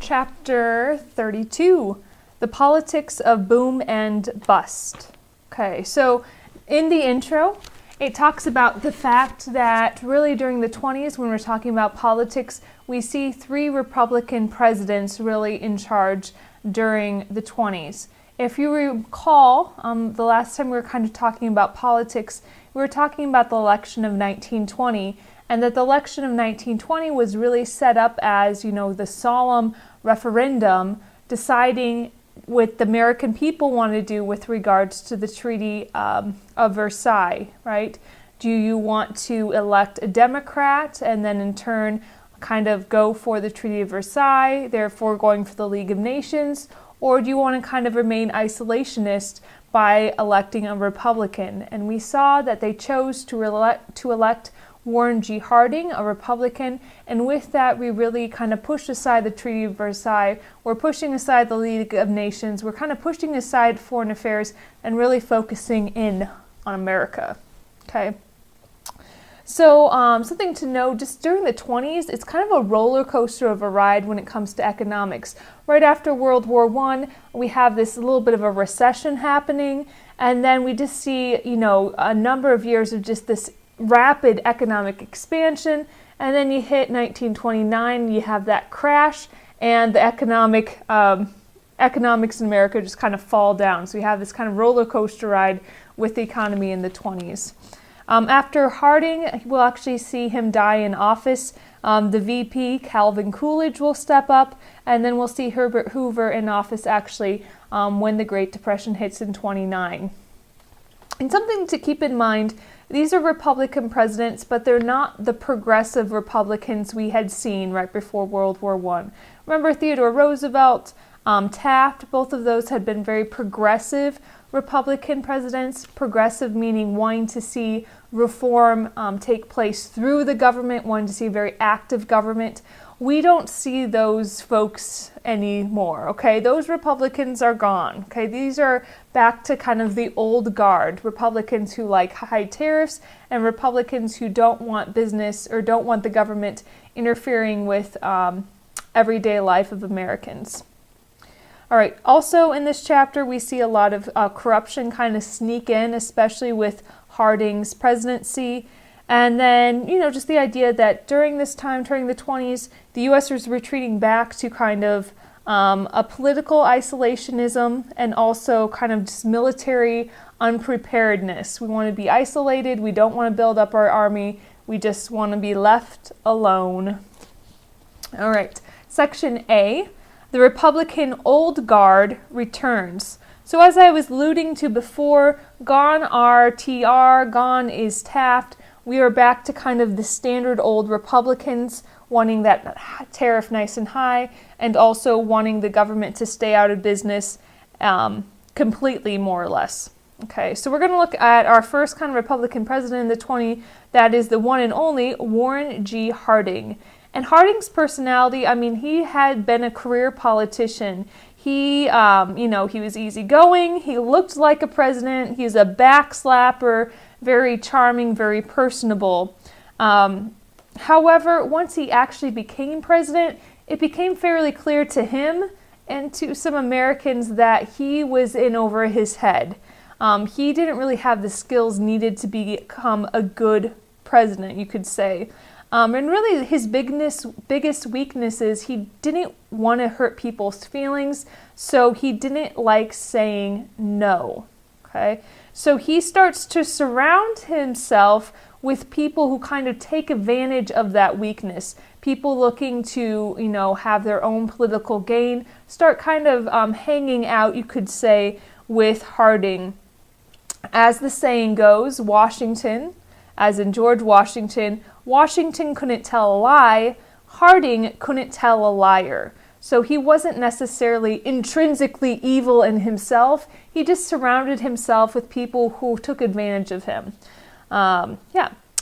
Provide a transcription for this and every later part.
chapter 32, the politics of boom and bust. Okay, so in the intro, it talks about the fact that really during the 20s, when we're talking about politics, we see 3 Republican presidents really in charge during the 20s. If you recall, the last time we were kind of talking about politics, we were talking about the election of 1920, and that the election of 1920 was really set up as, the solemn referendum deciding what the American people want to do with regards to the Treaty of Versailles, right? Do you want to elect a Democrat and then in turn kind of go for the Treaty of Versailles, therefore going for the League of Nations? Or do you want to kind of remain isolationist by electing a Republican? And we saw that they chose to elect Warren G. Harding, a Republican, and with that we really kind of pushed aside the Treaty of Versailles. We're pushing aside the League of Nations. We're kind of pushing aside foreign affairs and really focusing in on America. Okay. So something to know, just during the 20s, it's kind of a roller coaster of a ride when it comes to economics. Right after World War I, we have this little bit of a recession happening, and then we just see, a number of years of just this rapid economic expansion, and then you hit 1929, you have that crash, and the economics in America just kind of fall down. So you have this kind of roller coaster ride with the economy in the 20s. After Harding, we'll actually see him die in office. The VP, Calvin Coolidge, will step up, and then we'll see Herbert Hoover in office actually when the Great Depression hits in 29. And something to keep in mind, these are Republican presidents, but they're not the progressive Republicans we had seen right before World War I. Remember Theodore Roosevelt, Taft, both of those had been very progressive Republican presidents, progressive meaning wanting to see reform take place through the government, wanting to see a very active government. We don't see those folks anymore, okay? Those Republicans are gone, okay? These are back to kind of the old guard, Republicans who like high tariffs and Republicans who don't want business or don't want the government interfering with everyday life of Americans. All right, also in this chapter, we see a lot of corruption kind of sneak in, especially with Harding's presidency. And then, just the idea that during this time, during the 20s, the U.S. was retreating back to kind of a political isolationism and also kind of just military unpreparedness. We want to be isolated. We don't want to build up our army. We just want to be left alone. All right, Section A. The Republican Old Guard returns. So as I was alluding to before, gone are TR, gone is Taft. We are back to kind of the standard old Republicans wanting that tariff nice and high and also wanting the government to stay out of business completely, more or less. Okay, so we're going to look at our first kind of Republican president in the 20s. That is the one and only Warren G. Harding. And Harding's personality, he had been a career politician. He, he was easygoing. He looked like a president. He's a backslapper, very charming, very personable. However, once he actually became president, it became fairly clear to him and to some Americans that he was in over his head. He didn't really have the skills needed to become a good president, you could say. And really his biggest weakness is he didn't want to hurt people's feelings, so he didn't like saying no, okay? So he starts to surround himself with people who kind of take advantage of that weakness. People looking to, have their own political gain, start kind of hanging out, you could say, with Harding. As the saying goes, Washington, as in George Washington, Washington couldn't tell a lie, Harding couldn't tell a liar. So he wasn't necessarily intrinsically evil in himself, he just surrounded himself with people who took advantage of him.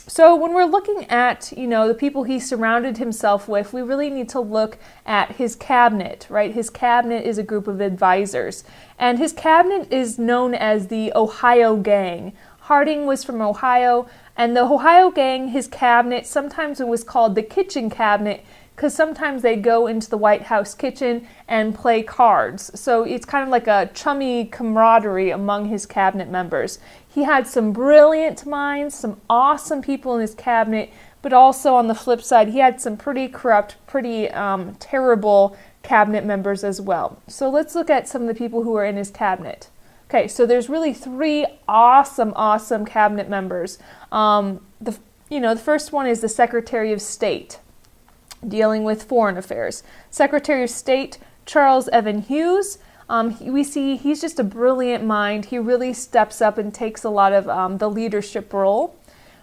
So when we're looking at, the people he surrounded himself with, we really need to look at his cabinet, right? His cabinet is a group of advisors, and his cabinet is known as the Ohio Gang. Harding was from Ohio, and the Ohio Gang, his cabinet, sometimes it was called the kitchen cabinet, because sometimes they go into the White House kitchen and play cards. So it's kind of like a chummy camaraderie among his cabinet members. He had some brilliant minds, some awesome people in his cabinet, but also on the flip side, he had some pretty corrupt, pretty terrible cabinet members as well. So let's look at some of the people who are in his cabinet. Okay, so there's really three awesome cabinet members. The first one is the Secretary of State, dealing with foreign affairs. Secretary of State Charles Evan Hughes. We see he's just a brilliant mind. He really steps up and takes a lot of the leadership role.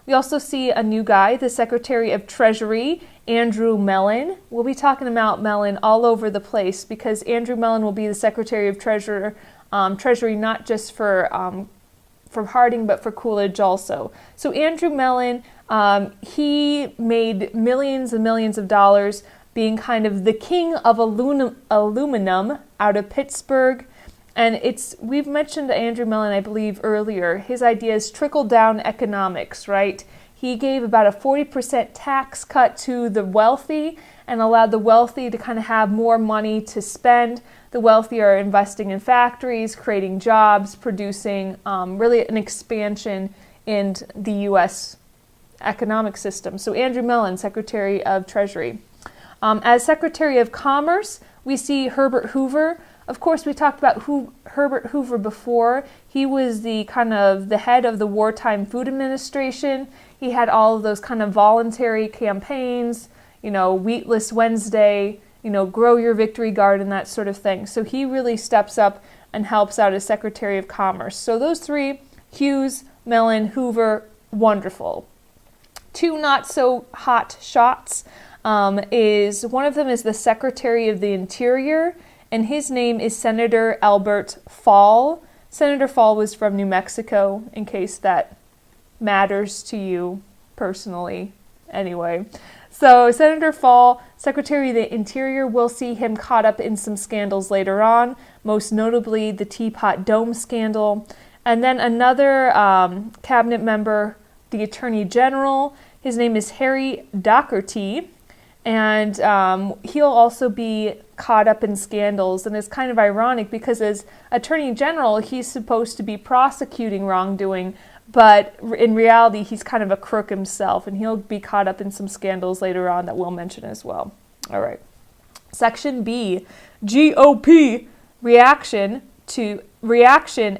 We also see a new guy, the Secretary of Treasury, Andrew Mellon. We'll be talking about Mellon all over the place because Andrew Mellon will be the Secretary of Treasury, not just for Harding, but for Coolidge also. So Andrew Mellon, he made millions and millions of dollars being kind of the king of aluminum out of Pittsburgh. And we've mentioned Andrew Mellon, I believe, earlier. His idea is trickle-down economics, right? He gave about a 40% tax cut to the wealthy and allowed the wealthy to kind of have more money to spend. The wealthy are investing in factories, creating jobs, producing really an expansion in the U.S. economic system. So Andrew Mellon, Secretary of Treasury. As Secretary of Commerce, we see Herbert Hoover. Of course, we talked about Herbert Hoover before. He was the head of the Wartime Food Administration. He had all of those kind of voluntary campaigns, Wheatless Wednesday, Grow Your Victory Garden, that sort of thing. So he really steps up and helps out as Secretary of Commerce. So those three, Hughes, Mellon, Hoover, wonderful. Two not so hot shots is one of them is the Secretary of the Interior, and his name is Senator Albert Fall. Senator Fall was from New Mexico, in case that matters to you personally. Anyway, so Senator Fall, Secretary of the Interior, we'll see him caught up in some scandals later on, most notably the Teapot Dome scandal. And then another cabinet member, the Attorney General, his name is Harry Doherty, and he'll also be caught up in scandals. And it's kind of ironic because as Attorney General, he's supposed to be prosecuting wrongdoing, but in reality, he's kind of a crook himself, and he'll be caught up in some scandals later on that we'll mention as well. All right. Section B, GOP reaction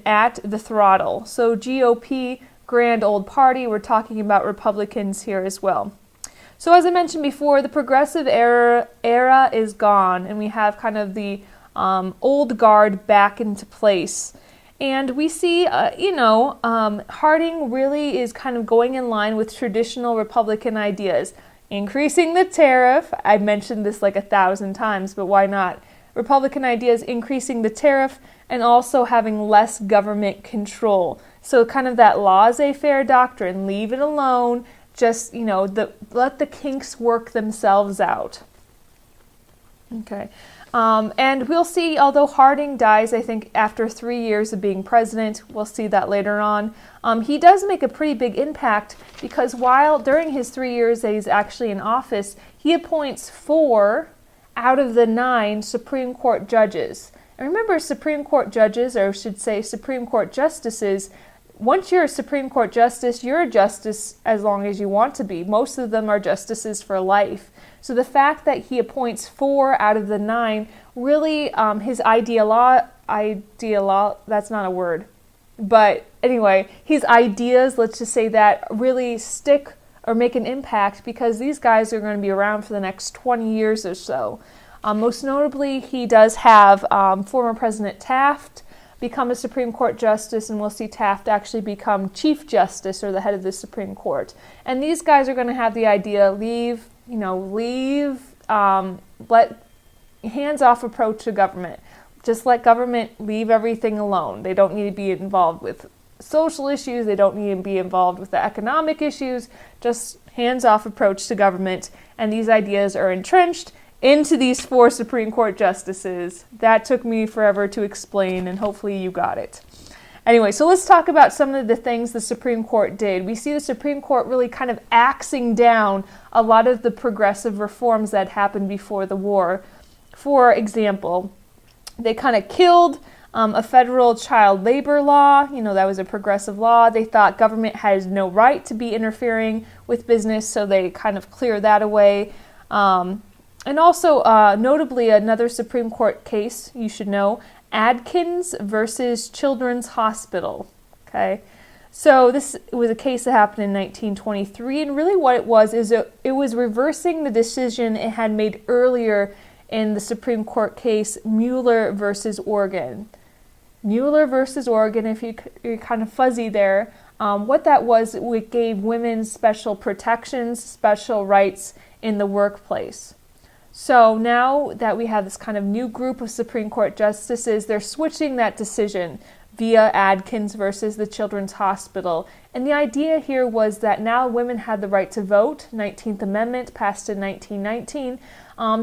at the throttle. So GOP, Grand Old Party, we're talking about Republicans here as well. So as I mentioned before, the progressive era is gone, and we have kind of the old guard back into place. And we see, Harding really is kind of going in line with traditional Republican ideas. Increasing the tariff, I've mentioned this like 1,000 times, but why not? Republican ideas increasing the tariff and also having less government control. So kind of that laissez-faire doctrine, leave it alone, just, let the kinks work themselves out. Okay. And we'll see, although Harding dies, I think, after 3 years of being president, we'll see that later on, he does make a pretty big impact because during his 3 years that he's actually in office, he appoints 4 out of the 9 Supreme Court judges. And remember, Supreme Court judges, or I should say Supreme Court justices, once you're a Supreme Court justice, you're a justice as long as you want to be. Most of them are justices for life. So the fact that he appoints 4 out of the 9, really his that's not a word. But anyway, his ideas, let's just say that, really stick or make an impact because these guys are going to be around for the next 20 years or so. Most notably, he does have former President Taft become a Supreme Court justice, and we'll see Taft actually become Chief Justice or the head of the Supreme Court. And these guys are going to have the idea, let hands-off approach to government. Just let government leave everything alone. They don't need to be involved with social issues. They don't need to be involved with the economic issues. Just hands-off approach to government. And these ideas are entrenched into these 4 Supreme Court justices. That took me forever to explain, and hopefully you got it. Anyway, so let's talk about some of the things the Supreme Court did. We see the Supreme Court really kind of axing down a lot of the progressive reforms that happened before the war. For example, they kind of killed a federal child labor law. That was a progressive law. They thought government has no right to be interfering with business, so they kind of cleared that away. And also, notably, another Supreme Court case you should know, Adkins versus Children's Hospital. Okay, so this was a case that happened in 1923, and really what it was is it was reversing the decision it had made earlier in the Supreme Court case Mueller versus Oregon. Mueller versus Oregon, if you're kind of fuzzy there, what that was, it gave women special protections, special rights in the workplace. So now that we have this kind of new group of Supreme Court justices, they're switching that decision via Adkins versus the Children's Hospital. And the idea here was that now women had the right to vote, 19th Amendment passed in 1919,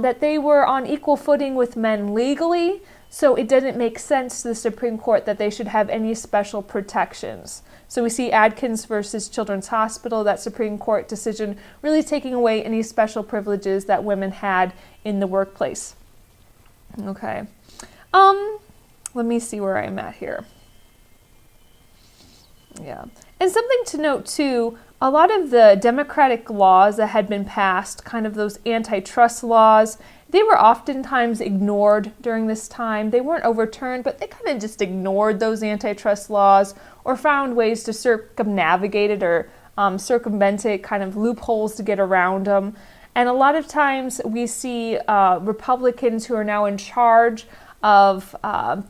that they were on equal footing with men legally, so it didn't make sense to the Supreme Court that they should have any special protections. So we see Adkins versus Children's Hospital, that Supreme Court decision, really taking away any special privileges that women had in the workplace. Okay. Let me see where I'm at here. Yeah. And something to note too, a lot of the democratic laws that had been passed, kind of those antitrust laws, they were oftentimes ignored during this time. They weren't overturned, but they kind of just ignored those antitrust laws or found ways to circumnavigate it or circumvent it, kind of loopholes to get around them. And a lot of times we see Republicans who are now in charge of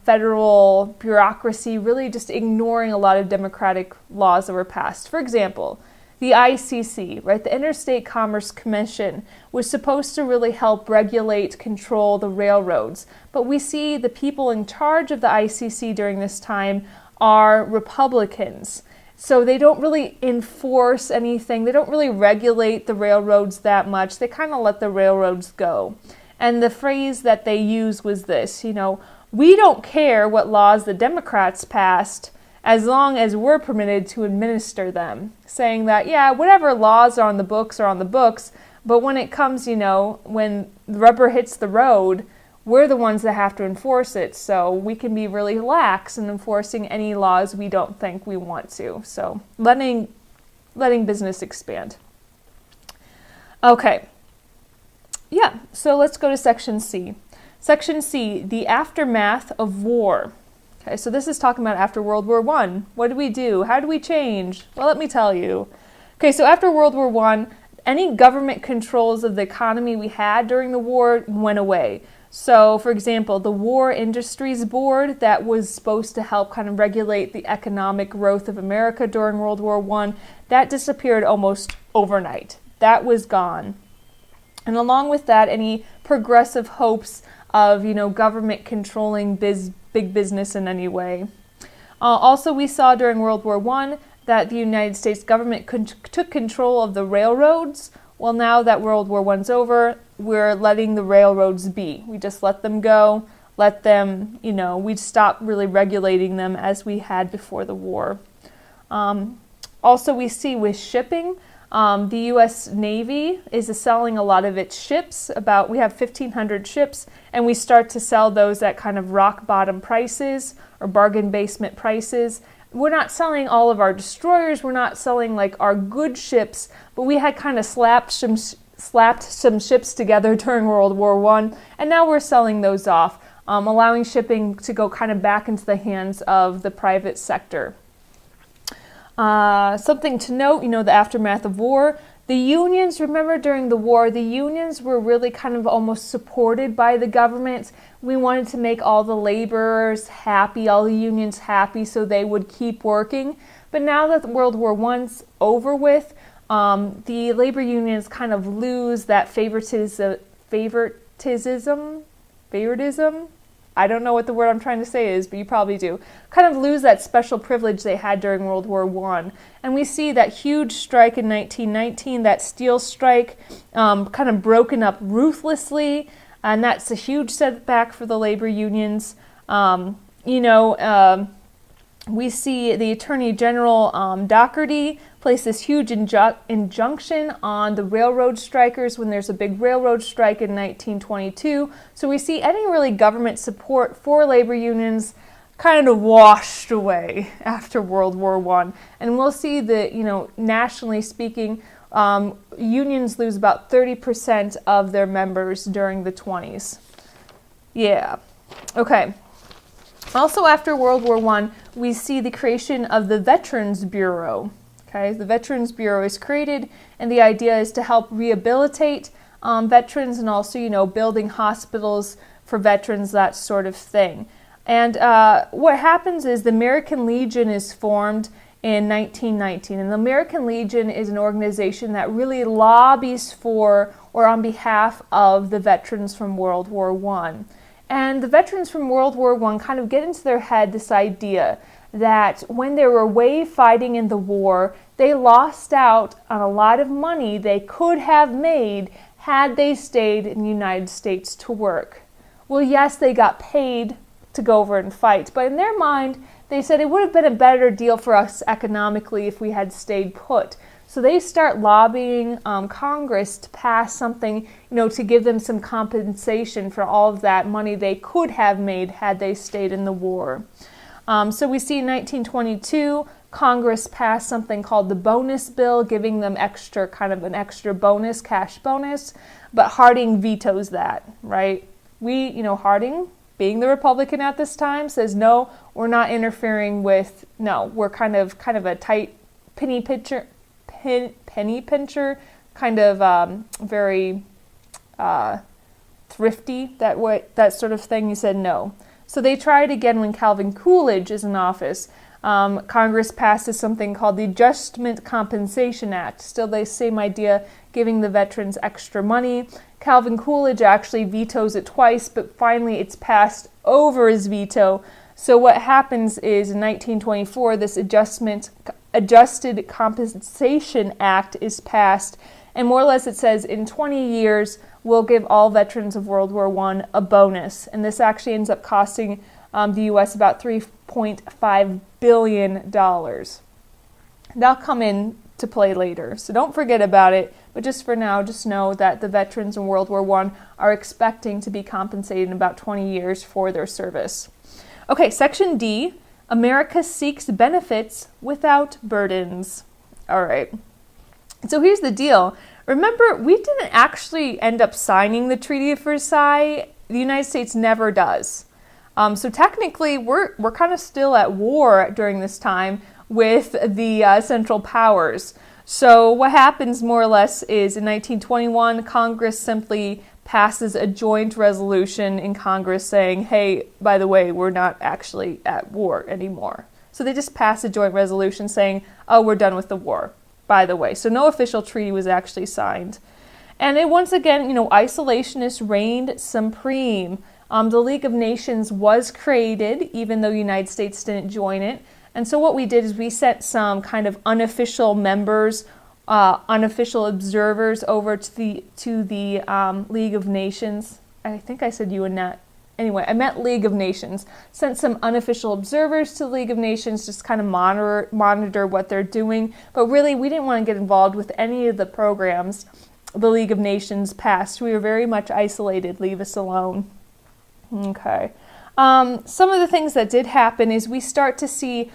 federal bureaucracy really just ignoring a lot of democratic laws that were passed. For example, the ICC, right, the Interstate Commerce Commission, was supposed to really help regulate, control the railroads. But we see the people in charge of the ICC during this time are Republicans. So they don't really enforce anything. They don't really regulate the railroads that much. They kind of let the railroads go. And the phrase that they used was this, we don't care what laws the Democrats passed as long as we're permitted to administer them. Saying that, whatever laws are on the books, but when it comes, when the rubber hits the road, we're the ones that have to enforce it. So we can be really lax in enforcing any laws we don't think we want to. So letting business expand. Okay. Yeah, so let's go to Section C. Section C, the aftermath of war. Okay, so this is talking about after World War I. What did we do? How did we change? Well, let me tell you. Okay, so after World War I, any government controls of the economy we had during the war went away. So, for example, the War Industries Board that was supposed to help kind of regulate the economic growth of America during World War I, that disappeared almost overnight. That was gone. And along with that, any progressive hopes of, government controlling big business in any way. Also, we saw during World War I that the United States government took control of the railroads. Well, now that World War I's over, we're letting the railroads be. We just let them go, let them, we stopped really regulating them as we had before the war. Also, we see with shipping, the U.S. Navy is selling a lot of its ships. We have 1,500 ships, and we start to sell those at kind of rock bottom prices or bargain basement prices. We're not selling all of our destroyers. We're not selling like our good ships, but we had kind of slapped some ships together during World War I, and now we're selling those off, allowing shipping to go kind of back into the hands of the private sector. Something to note, the aftermath of war. The unions, remember during the war, the unions were really kind of almost supported by the government. We wanted to make all the laborers happy, all the unions happy, so they would keep working. But now that World War I's over with, the labor unions kind of lose that favoritism. I don't know what the word I'm trying to say is, but you probably do. Kind of lose that special privilege they had during World War I. And we see that huge strike in 1919, that steel strike, kind of broken up ruthlessly, and that's a huge setback for the labor unions. We see the Attorney General Doherty place this huge injunction on the railroad strikers when there's a big railroad strike in 1922. So we see any really government support for labor unions kind of washed away after World War I. And we'll see that, nationally speaking, unions lose about 30% of their members during the 20s. Yeah. Okay. Also, after World War I, we see the creation of the Veterans Bureau. Okay, the Veterans Bureau is created, and the idea is to help rehabilitate veterans and also, building hospitals for veterans, that sort of thing. And what happens is the American Legion is formed in 1919, and the American Legion is an organization that really lobbies for or on behalf of the veterans from World War I. And the veterans from World War I kind of get into their head this idea that when they were away fighting in the war, they lost out on a lot of money they could have made had they stayed in the United States to work. Well, yes, they got paid to go over and fight, but in their mind, they said it would have been a better deal for us economically if we had stayed put. So they start lobbying Congress to pass something, to give them some compensation for all of that money they could have made had they stayed in the war. So we see in 1922, Congress passed something called the bonus bill, giving them an extra bonus, cash bonus, but Harding vetoes that, right? Harding, being the Republican at this time, says, no, we're not interfering with, we're kind of a tight penny pincher, kind of very thrifty, that sort of thing. He said no. So they tried again when Calvin Coolidge is in office. Congress passes something called the Adjustment Compensation Act. Still the same idea, giving the veterans extra money. Calvin Coolidge actually vetoes it twice, but finally it's passed over his veto. So what happens is in 1924, this Adjusted Compensation Act is passed, and more or less it says in 20 years we'll give all veterans of World War I a bonus, and this actually ends up costing the U.S. about $3.5 billion. That'll come into play later, so don't forget about it, but just for now, just know that the veterans in World War I are expecting to be compensated in about 20 years for their service. Okay, Section D, America seeks benefits without burdens. All right. So here's the deal. Remember, we didn't actually end up signing the Treaty of Versailles. The United States never does. So technically, we're kind of still at war during this time with the Central Powers. So what happens more or less is in 1921, Congress simply passes a joint resolution in Congress saying, hey, by the way, we're not actually at war anymore. So they just pass a joint resolution saying, oh, we're done with the war, by the way. So no official treaty was actually signed. And it, once again, isolationists reigned supreme. The League of Nations was created, even though the United States didn't join it. And so what we did is we sent some kind of unofficial members, unofficial observers over to the League of Nations. I think I said you and Nat. Anyway, I meant League of Nations. Sent some unofficial observers to the League of Nations, just kind of monitor what they're doing. But really, we didn't want to get involved with any of the programs the League of Nations passed. We were very much isolated. Leave us alone. Okay. Some of the things that did happen is we start to see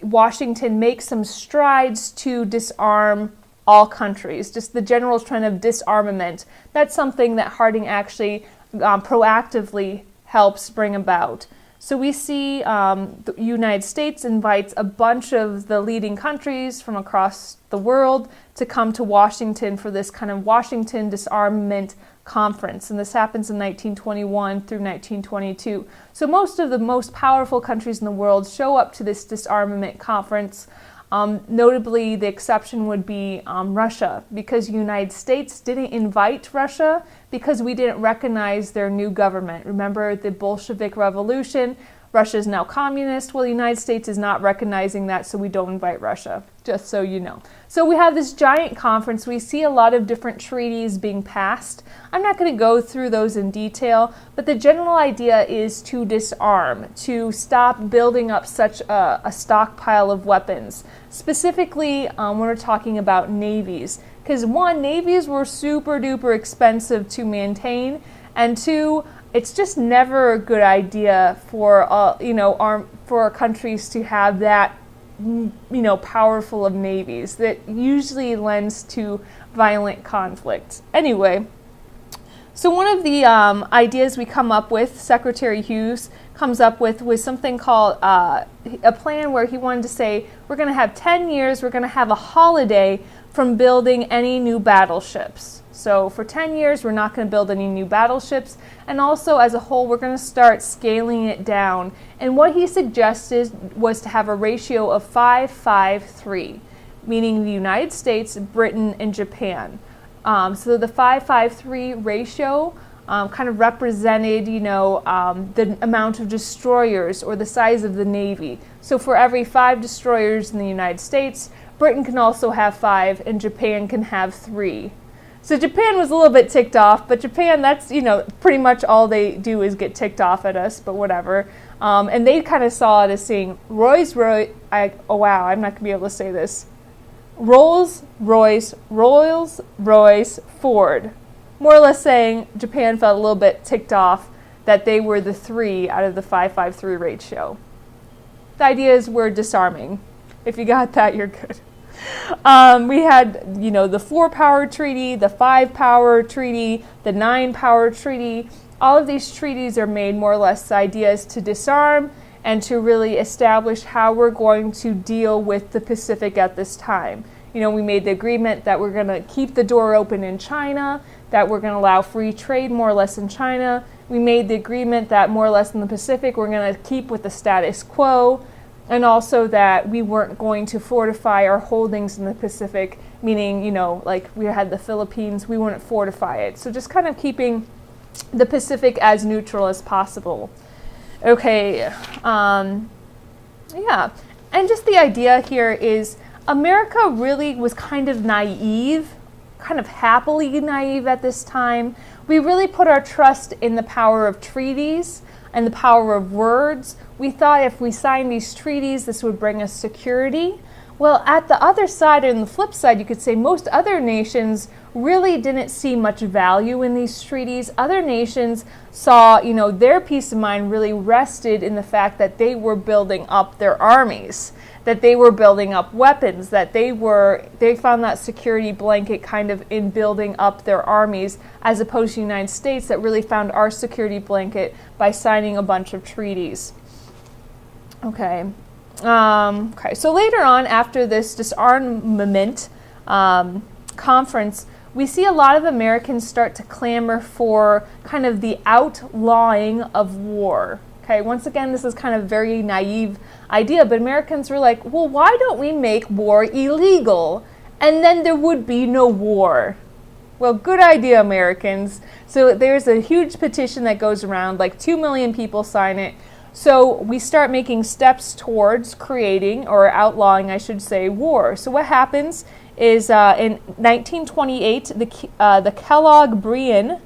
Washington make some strides to disarm all countries, just the general trend of disarmament. That's something that Harding actually proactively helps bring about. So we see the United States invites a bunch of the leading countries from across the world to come to Washington for this kind of Washington disarmament conference, and this happens in 1921 through 1922. So most of the most powerful countries in the world show up to this disarmament conference. Notably, the exception would be Russia, because the United States didn't invite Russia because we didn't recognize their new government. Remember the Bolshevik Revolution? Russia is now communist. Well, the United States is not recognizing that, so we don't invite Russia, just so you know. So we have this giant conference. We see a lot of different treaties being passed. I'm not going to go through those in detail, but the general idea is to disarm, to stop building up such a stockpile of weapons, specifically when we're talking about navies. Because one, navies were super duper expensive to maintain, and two, it's just never a good idea for for countries to have that powerful of navies. That usually lends to violent conflict. Anyway, so one of the ideas we come up with, Secretary Hughes comes up with, was something called a plan where he wanted to say, we're going to have 10 years, we're going to have a holiday from building any new battleships. So for 10 years, we're not going to build any new battleships. And also, as a whole, we're going to start scaling it down. And what he suggested was to have a ratio of 5-5-3, meaning the United States, Britain, and Japan. So the 5-5-3 ratio kind of represented, the amount of destroyers or the size of the Navy. So for every 5 destroyers in the United States, Britain can also have 5, and Japan can have 3. So Japan was a little bit ticked off, but Japan, that's, pretty much all they do is get ticked off at us, but whatever. And they kind of saw it as saying, I'm not going to be able to say this. Rolls-Royce, Ford. More or less saying Japan felt a little bit ticked off that they were the 3 out of the 5-5-3 ratio. The idea is we're disarming. If you got that, you're good. We had, the 4-power treaty, the 5-power treaty, the 9-power treaty. All of these treaties are made more or less ideas to disarm and to really establish how we're going to deal with the Pacific at this time. We made the agreement that we're going to keep the door open in China, that we're going to allow free trade more or less in China. We made the agreement that more or less in the Pacific we're going to keep with the status quo. And also that we weren't going to fortify our holdings in the Pacific, meaning, like we had the Philippines, we wouldn't fortify it. So just kind of keeping the Pacific as neutral as possible. Okay, yeah. And just the idea here is America really was kind of naive, kind of happily naive at this time. We really put our trust in the power of treaties and the power of words. We thought if we signed these treaties, this would bring us security. Well, at the other side, and the flip side, you could say most other nations really didn't see much value in these treaties. Other nations saw, their peace of mind really rested in the fact that they were building up their armies, that they were building up weapons, that they found that security blanket kind of in building up their armies, as opposed to the United States that really found our security blanket by signing a bunch of treaties. Okay. So later on, after this disarmament conference, we see a lot of Americans start to clamor for kind of the outlawing of war. Okay, once again, this is kind of very naive idea, but Americans were like, well, why don't we make war illegal? And then there would be no war. Well, good idea, Americans. So there's a huge petition that goes around, like 2 million people sign it. So we start making steps towards creating, or outlawing, I should say, war. So what happens is in 1928, the Kellogg-Briand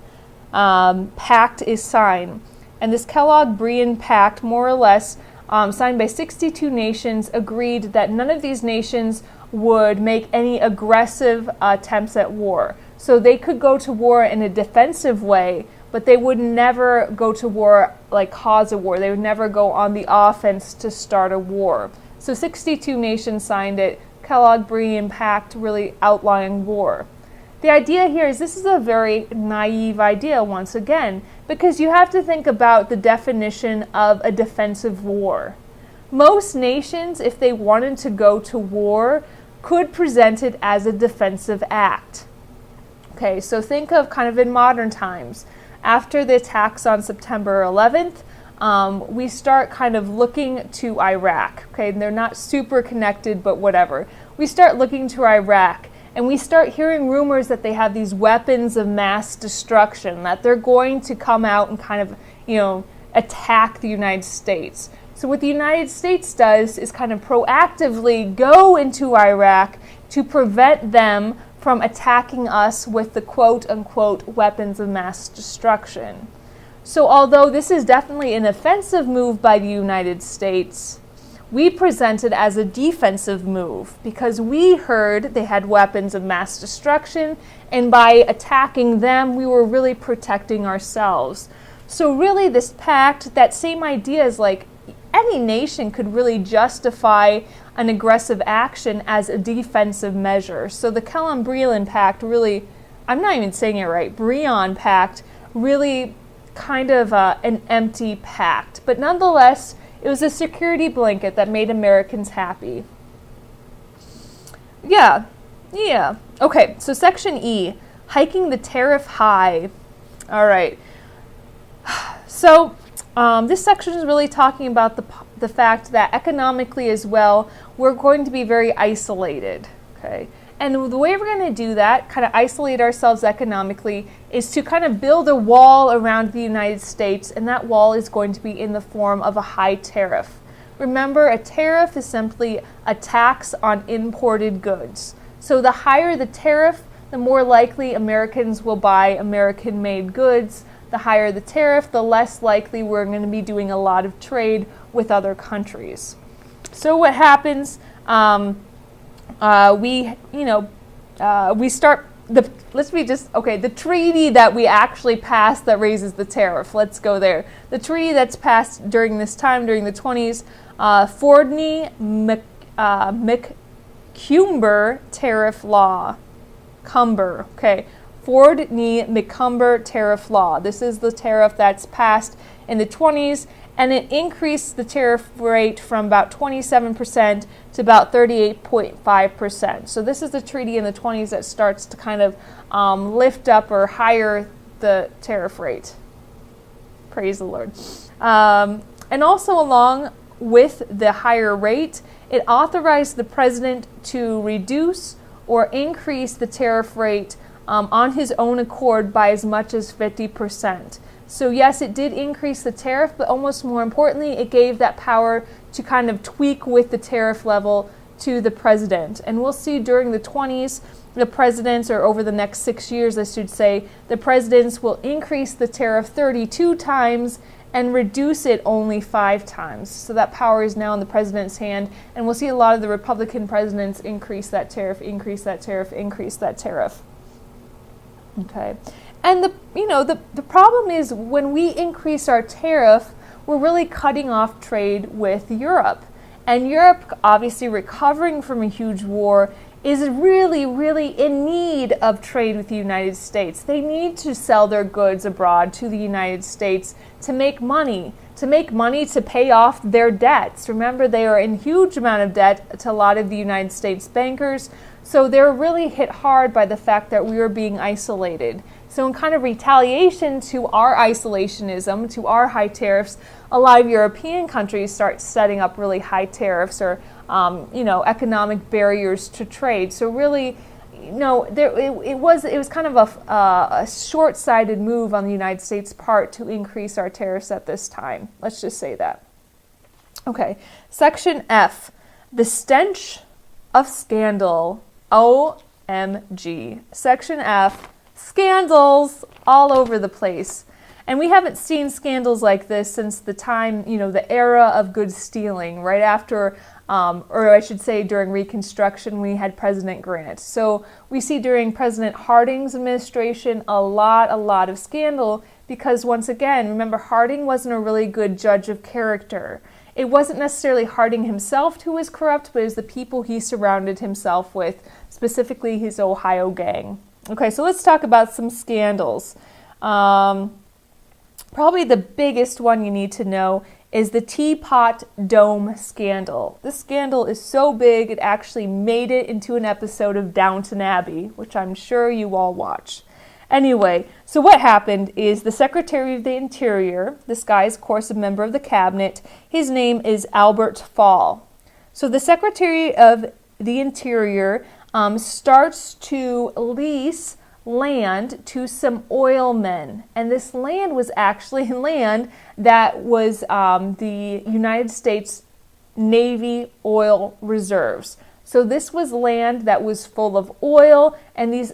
Pact is signed. And this Kellogg-Briand Pact, more or less, signed by 62 nations, agreed that none of these nations would make any aggressive attempts at war. So they could go to war in a defensive way, but they would never go to war, like cause a war. They would never go on the offense to start a war. So 62 nations signed it, Kellogg-Briand Pact, really outlawing war. The idea here is this is a very naive idea once again, because you have to think about the definition of a defensive war. Most nations, if they wanted to go to war, could present it as a defensive act. Okay, so think of kind of in modern times. After the attacks on September 11th, we start kind of looking to Iraq. Okay, and they're not super connected, but whatever. We start looking to Iraq, and we start hearing rumors that they have these weapons of mass destruction, that they're going to come out and kind of, attack the United States. So what the United States does is kind of proactively go into Iraq to prevent them from attacking us with the quote-unquote weapons of mass destruction. So although this is definitely an offensive move by the United States, we present it as a defensive move because we heard they had weapons of mass destruction, and by attacking them, we were really protecting ourselves. So really this pact, that same idea is like any nation could really justify an aggressive action as a defensive measure. So the Kellam-Breland Pact really, I'm not even saying it right, Breland Pact, really kind of an empty pact. But nonetheless, it was a security blanket that made Americans happy. Yeah. Okay, so Section E, hiking the tariff high. All right. So this section is really talking about the fact that economically as well, we're going to be very isolated, okay? And the way we're going to do that, kind of isolate ourselves economically, is to kind of build a wall around the United States, and that wall is going to be in the form of a high tariff. Remember, a tariff is simply a tax on imported goods. So the higher the tariff, the more likely Americans will buy American-made goods. The higher the tariff, the less likely we're going to be doing a lot of trade with other countries. So what happens? We start the treaty that we actually passed that raises the tariff. Let's go there. The treaty that's passed during this time, during the 20s, Fordney-McCumber Tariff Law. Cumber, okay. Fordney-McCumber Tariff Law. This is the tariff that's passed in the 20s, and it increased the tariff rate from about 27% to about 38.5%. So this is the treaty in the 20s that starts to kind of lift up or higher the tariff rate. Praise the Lord. And also along with the higher rate, it authorized the president to reduce or increase the tariff rate on his own accord by as much as 50%. So yes, it did increase the tariff, but almost more importantly, it gave that power to kind of tweak with the tariff level to the president. And we'll see during the 20s, the presidents, or over the next 6 years, I should say, the presidents will increase the tariff 32 times and reduce it only 5 times. So that power is now in the president's hand, and we'll see a lot of the Republican presidents increase that tariff, increase that tariff, increase that tariff. Okay. And the problem is when we increase our tariff, we're really cutting off trade with Europe. And Europe, obviously recovering from a huge war, is really, really in need of trade with the United States. They need to sell their goods abroad to the United States to make money to pay off their debts. Remember, they are in huge amount of debt to a lot of the United States bankers. So they're really hit hard by the fact that we are being isolated. So in kind of retaliation to our isolationism, to our high tariffs, a lot of European countries start setting up really high tariffs or economic barriers to trade. So really, it was kind of a short-sighted move on the United States' part to increase our tariffs at this time. Let's just say that. Okay, Section F, the stench of scandal. OMG. Section F, scandals all over the place. And we haven't seen scandals like this since the time, the era of good stealing, right after, or I should say during Reconstruction, we had President Grant. So we see during President Harding's administration a lot of scandal because once again, remember, Harding wasn't a really good judge of character. It wasn't necessarily Harding himself who was corrupt, but it was the people he surrounded himself with, specifically his Ohio gang. Okay, so let's talk about some scandals. Probably the biggest one you need to know is the Teapot Dome scandal. This scandal is so big, it actually made it into an episode of Downton Abbey, which I'm sure you all watch. Anyway, so what happened is the Secretary of the Interior, this guy is, of course, a member of the cabinet, his name is Albert Fall. So the Secretary of the Interior starts to lease land to some oil men. And this land was actually land that was the United States Navy oil reserves. So this was land that was full of oil, and this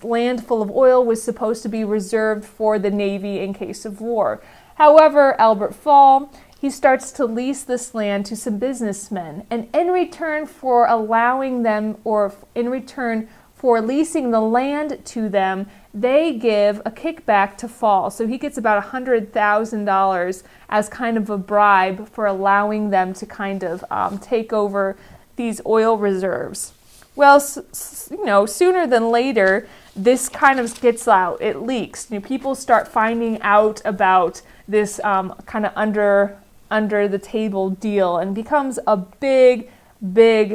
land full of oil was supposed to be reserved for the Navy in case of war. However, Albert Fall, he starts to lease this land to some businessmen, and in return for allowing them, or in return for leasing the land to them, they give a kickback to Fall. So he gets about $100,000 as kind of a bribe for allowing them to kind of take over these oil reserves. Well, sooner than later, this kind of gets out. It leaks. People start finding out about this kind of under the table deal, and becomes a big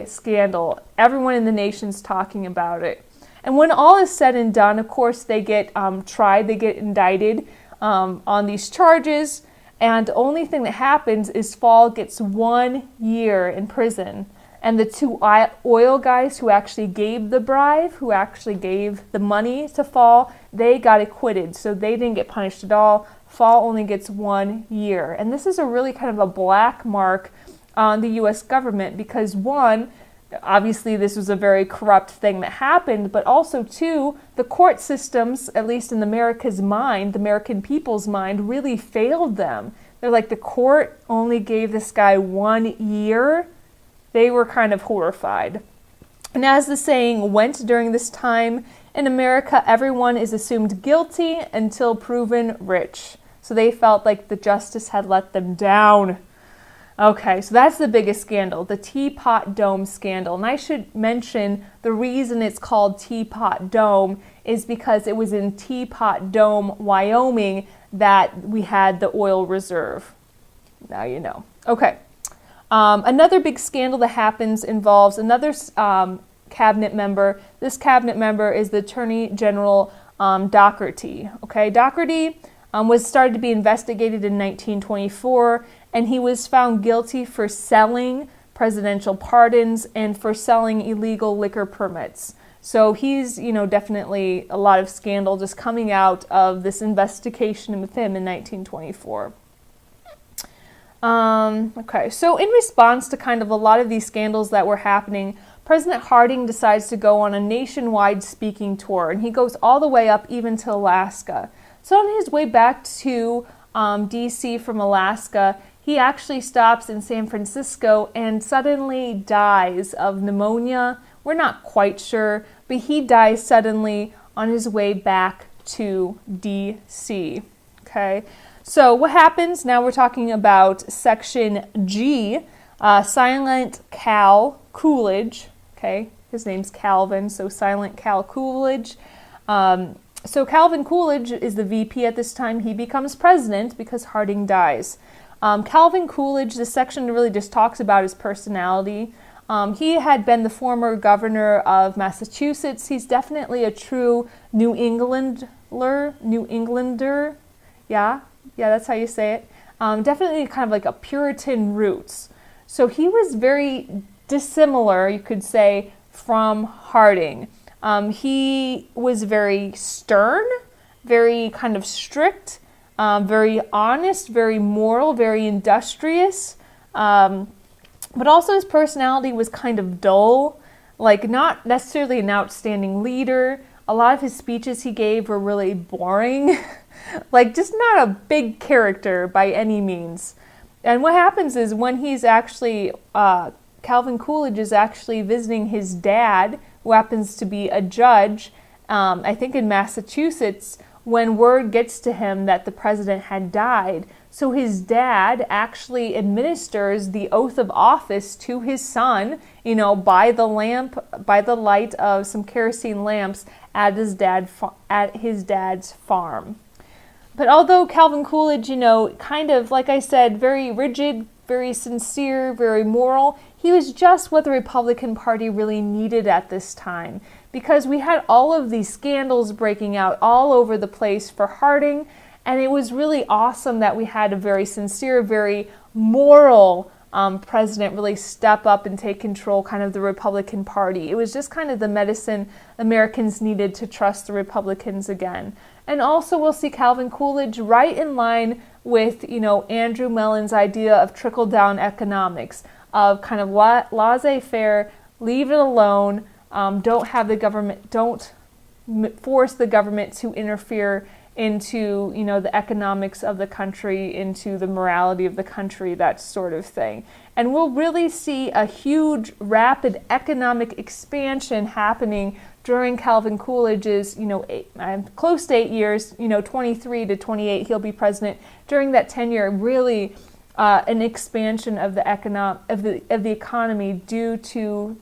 scandal. Everyone in the nation's talking about it. And when all is said and done, of course, they get tried, they get indicted on these charges, and the only thing that happens is Fall gets 1 year in prison. And the two oil guys who actually gave the bribe, who actually gave the money to Fall, they got acquitted. So they didn't get punished at all. Fall only gets 1 year. And this is a really kind of a black mark on the U.S. government because, one, obviously this was a very corrupt thing that happened, but also, two, the court systems, at least in America's mind, the American people's mind, really failed them. They're like, the court only gave this guy 1 year. They were kind of horrified. And as the saying went during this time, in America, everyone is assumed guilty until proven rich. So they felt like the justice had let them down. Okay, so that's the biggest scandal, the Teapot Dome scandal. And I should mention the reason it's called Teapot Dome is because it was in Teapot Dome, Wyoming, that we had the oil reserve. Now you know. Okay. Another big scandal that happens involves another cabinet member. This cabinet member is the Attorney General Dougherty. Okay, Dougherty was started to be investigated in 1924, and he was found guilty for selling presidential pardons and for selling illegal liquor permits. So he's, definitely a lot of scandal just coming out of this investigation with him in 1924. Okay, so in response to kind of a lot of these scandals that were happening, President Harding decides to go on a nationwide speaking tour, and he goes all the way up even to Alaska. So on his way back to D.C. from Alaska, he actually stops in San Francisco and suddenly dies of pneumonia. We're not quite sure, but he dies suddenly on his way back to D.C. Okay. So what happens, now we're talking about Section G, Silent Cal Coolidge, okay, his name's Calvin, so Silent Cal Coolidge. So Calvin Coolidge is the VP at this time. He becomes president because Harding dies. Calvin Coolidge, this section really just talks about his personality. He had been the former governor of Massachusetts. He's definitely a true New Englander, yeah, that's how you say it. Definitely kind of like a Puritan roots. So he was very dissimilar, you could say, from Harding. He was very stern, very kind of strict, very honest, very moral, very industrious. But also his personality was kind of dull, like not necessarily an outstanding leader. A lot of his speeches he gave were really boring. Like just not a big character by any means. And what happens is when he's actually, Calvin Coolidge is actually visiting his dad, who happens to be a judge, I think in Massachusetts, when word gets to him that the president had died. So his dad actually administers the oath of office to his son, by the light of some kerosene lamps at his dad's farm. But although Calvin Coolidge, kind of, like I said, very rigid, very sincere, very moral, he was just what the Republican Party really needed at this time. Because we had all of these scandals breaking out all over the place for Harding, and it was really awesome that we had a very sincere, very moral president really step up and take control kind of the Republican Party. It was just kind of the medicine Americans needed to trust the Republicans again. And also we'll see Calvin Coolidge right in line with, Andrew Mellon's idea of trickle-down economics, of kind of laissez-faire, leave it alone, don't force the government to interfere into, the economics of the country, into the morality of the country, that sort of thing. And we'll really see a huge, rapid economic expansion happening during Calvin Coolidge's, close to 8 years, 23 to 28, he'll be president. During that tenure, really an expansion of the economy due to,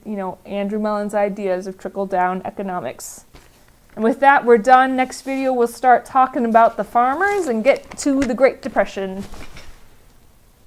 Andrew Mellon's ideas of trickle-down economics. And with that, we're done. Next video, we'll start talking about the farmers and get to the Great Depression.